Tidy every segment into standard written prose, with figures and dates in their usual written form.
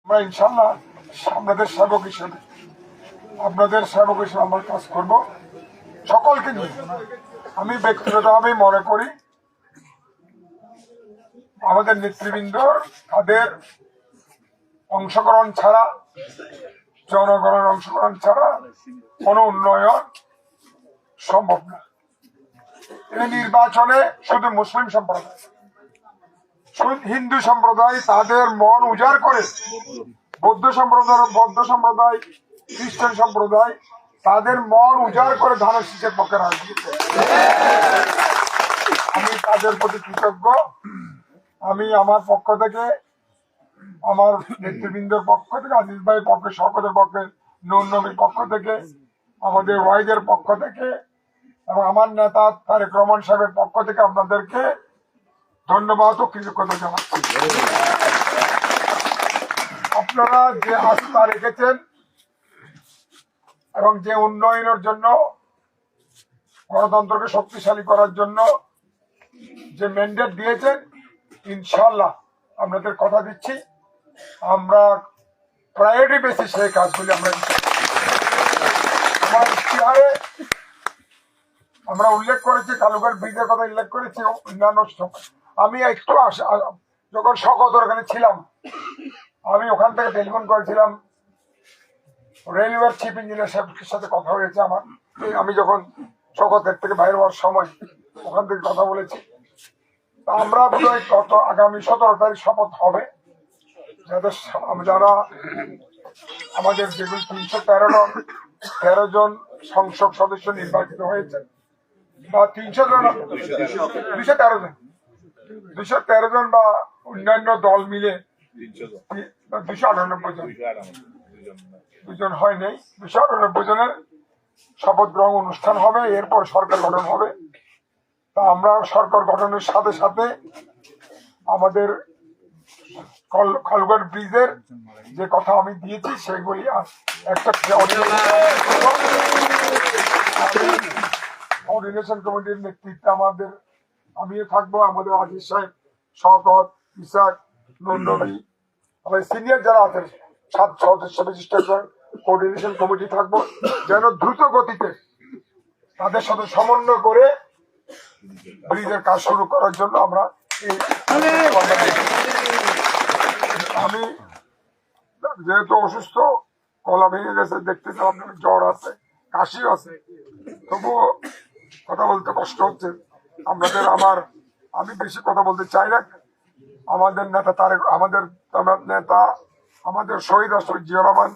আমরা ইনশাল্লাহ আপনাদের সেবক হিসেবে আমরা কাজ করব সকলকে নিয়ে। আমি ব্যক্তিগতভাবে মনে করি আমাদের নেতৃবৃন্দ তাদের অংশগ্রহণ ছাড়া, জনগণের অংশগ্রহণ ছাড়া কোনো উন্নয়ন সম্ভব না। এই নির্বাচনে শুধু মুসলিম সম্প্রদায়, হিন্দু সম্প্রদায় তাদের মন উজাড় করে, বৌদ্ধ সম্প্রদায়, খ্রিস্টান সম্প্রদায় তাদের মন উজাড় করে ধানের শীষের পক্ষে রাজনীতি। আমি তাদের প্রতি কৃতজ্ঞ। আমি আমার পক্ষ থেকে, আমার নেতৃবৃন্দের পক্ষ থেকে, আজিজ ভাইয়ের পক্ষে, শওকতের পক্ষে, নূর নবীর পক্ষ থেকে, আমাদের ওয়াইদের পক্ষ থেকে এবং আমার নেতা তারেক রহমান সাহেবের পক্ষ থেকে আপনাদেরকে ধন্যবাদ ও কৃতজ্ঞতা জানাচ্ছি। আপনারা যে আস্থা রেখেছেন এবং যে উন্নয়নের জন্য, গণতন্ত্রকে শক্তিশালী করার জন্য যে ম্যান্ডেট দিয়েছেন, ইনশাল্লাহ আপনাদের কথা দিচ্ছি আমরা প্রায়োরিটি বেসিস সেই কাজগুলি আমরা আমার ইশতেহারে আমরা উল্লেখ করেছি, কালুঘাট ব্রিজের কথা উল্লেখ করেছি। অন্যান্য আমি একটু যখন শওকতের ওখানে ছিলাম, আমি ওখান থেকে টেলিফোন করেছিলাম, রেলওয়ের চিফ ইঞ্জিনিয়ার সাহেবের সাথে কথা হয়েছে আমার। আমি যখন শওকতের থেকে বাইরে হওয়ার সময় ওখান থেকে কথা বলেছি। আমরা বোধহয় গত আগামী 17 তারিখ শপথ হবে, যারা আমাদের যেগুলো 313 জন সংসদ সদস্য নির্বাচিত হয়েছে, বা 213 জন বা অন্যান্য দল মিলে 298 জন হয় নাই, 298 জনের শপথ গ্রহণ অনুষ্ঠান হবে। এরপর সরকার গঠন হবে। তা আমরা সরকার গঠনের সাথে সাথে আমাদের কালুঘাট ব্রিজের যে কথা আমি দিয়েছি সেগুলি একটা কোঅর্ডিনেশন কমিটির নেতৃত্বে আমিও থাকবো, আমাদের আজিজ সাহেব, শওকত, ইসাক, নূর নবী, আমাদের সিনিয়র যারা আছেন 7 সদস্য বিশিষ্ট কোঅর্ডিনেশন কমিটি থাকবো, যেন দ্রুত গতিতে তাদের সাথে সমন্বয় করে ব্রিজের কাজ শুরু করার জন্য আমরা আমি যেহেতু অসুস্থ, গলা ভেঙে গেছে, দেখতে আপনার জ্বর আছে, কাশি আছে, তবুও কথা বলতে কষ্ট হচ্ছে আমি বেশি কথা বলতে চাই না। আমাদের নেতা আমাদের শহীদ রাষ্ট্রপতি জিয়া রহমান,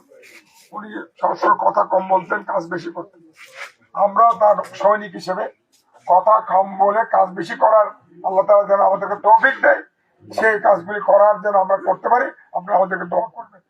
উনি সবসময় কথা কম বলতেন, কাজ বেশি করতেন। আমরা তার সৈনিক হিসেবে কথা কম বলে কাজ বেশি করার আল্লাহ তাআলা যেন আমাদেরকে তৌফিক দেয়, সেই কাজগুলি করার যেন আমরা করতে পারি। আপনারা আমাদেরকে দোয়া করবেন।